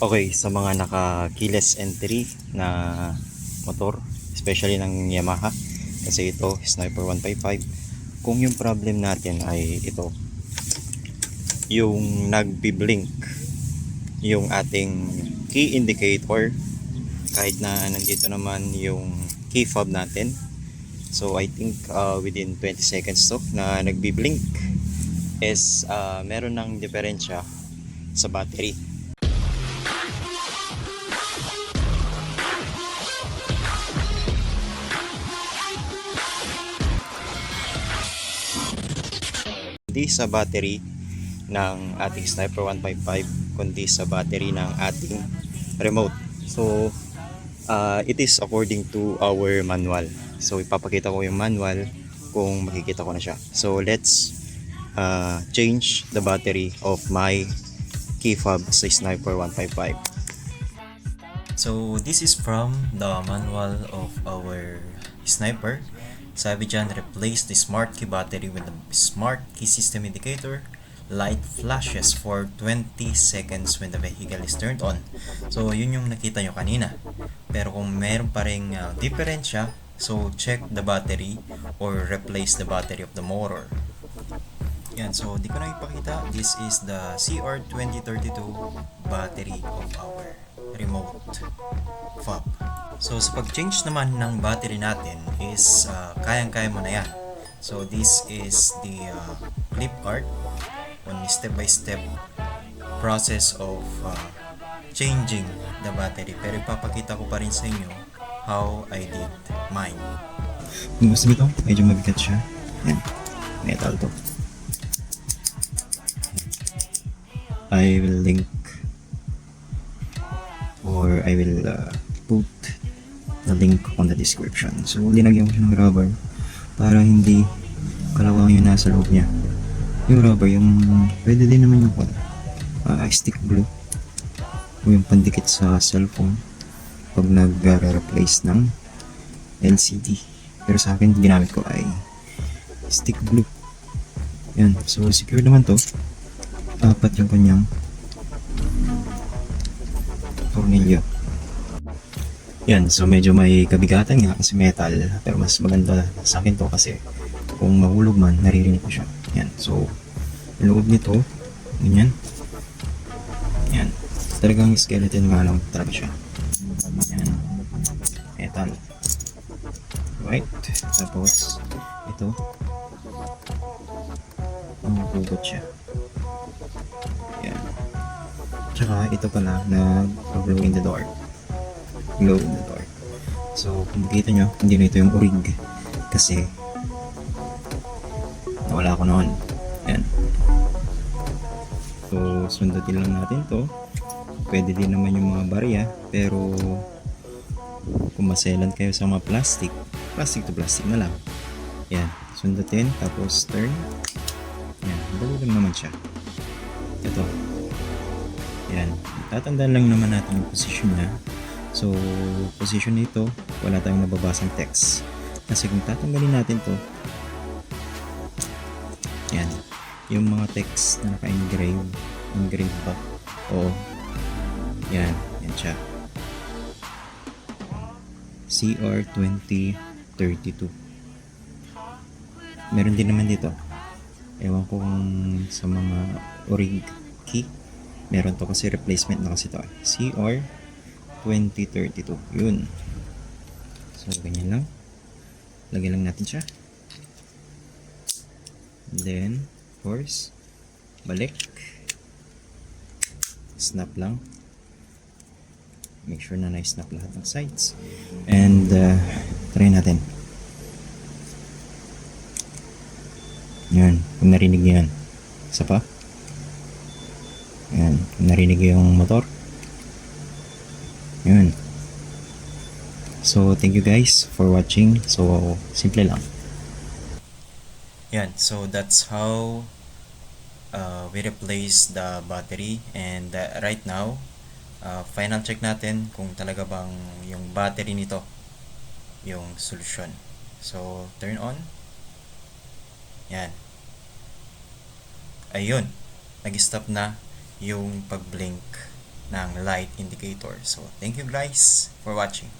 Okay, sa mga naka-keyless entry na motor, especially ng Yamaha, kasi ito, Sniper 155, kung yung problem natin ay ito, yung nagbi-blink yung ating key indicator, kahit na nandito naman yung key fob natin. So I think within 20 seconds to na nagbi-blink is meron ng diferensya sa battery. Hindi sa battery ng ating Sniper 155, kundi sa battery ng ating remote. So it is according to our manual. So ipapakita ko yung manual kung makikita ko na siya. So let's change the battery of my key fob sa Sniper 155. So this is from the manual of our Sniper. Sabi dyan, replace the smart key battery with the smart key system indicator. Light flashes for 20 seconds when the vehicle is turned on. So yun yung nakita nyo kanina. Pero kung meron pa ring diferensya, so check the battery or replace the battery of the motor. Yan, so di ko na ipakita. This is the CR2032 battery of our remote fob. So sa pag-change naman ng battery natin is kayang-kaya mo na yan. So this is the clip art on step-by-step process of changing the battery. Pero ipapakita ko pa rin sa inyo how I did mine. Kung gusto nito, medyo mabigat siya. Yan, metal to. I will link or I will put the link on the description. So linagyan ko siya ng rubber para hindi kalawang yung nasa loob niya. Yung rubber, yung pwede din naman yung stick glue o yung pandikit sa cellphone pag nag-replace ng LCD. Pero sa akin ginamit ko ay stick glue. Yan, so secure naman to. Apat yung kanyang tornilyo. Yan, so medyo may kabigatan nga kasi metal, pero mas maganda sa akin to kasi kung mahulog man, naririnig ko siya. Yan, so yung loob nito, ganyan. Yan, talagang skeleton nga lang talaga siya. Yan, metal. Right, tapos ito, ang hugot siya. Yan. Tsaka ito pala na glow in the dark. Glow in the dark. So kung makita nyo, hindi na ito yung orig kasi nawala ko noon. Yan. So sundutin lang natin to. Pwede din naman yung mga barya, pero kung maselan kayo sa mga plastic to plastic na lang. Yan, sundutin tapos turn. Yan, dali lang naman siya. Ito. Yan, tatandaan lang naman natin yung position niya. So, position nito, wala tayong nababasang text. Kasi kung tatanggalin natin to, yan, yung mga text na naka-engrave, engrave ba? Oo. Yan, yan siya. CR2032. Meron din naman dito. Ewan ko kung sa mga orig key meron to kasi replacement na kasi to. CR2032. Yun. So, ganyan lang. Lagyan lang natin siya. And then, of course, balik. Snap lang. Make sure na na-snap lahat ng sides. And, try natin. Yan. Kung narinig nyo yan. Isa pa. Yan. Kung narinig yung motor. Yun. So, thank you guys for watching. So, simple lang. Yan. So, that's how we replace the battery. And right now, final check natin kung talaga bang yung battery nito yung solusyon. So, turn on. Yan. Ayun. Nag-stop na yung pag-blink ng light indicator. So, thank you guys for watching.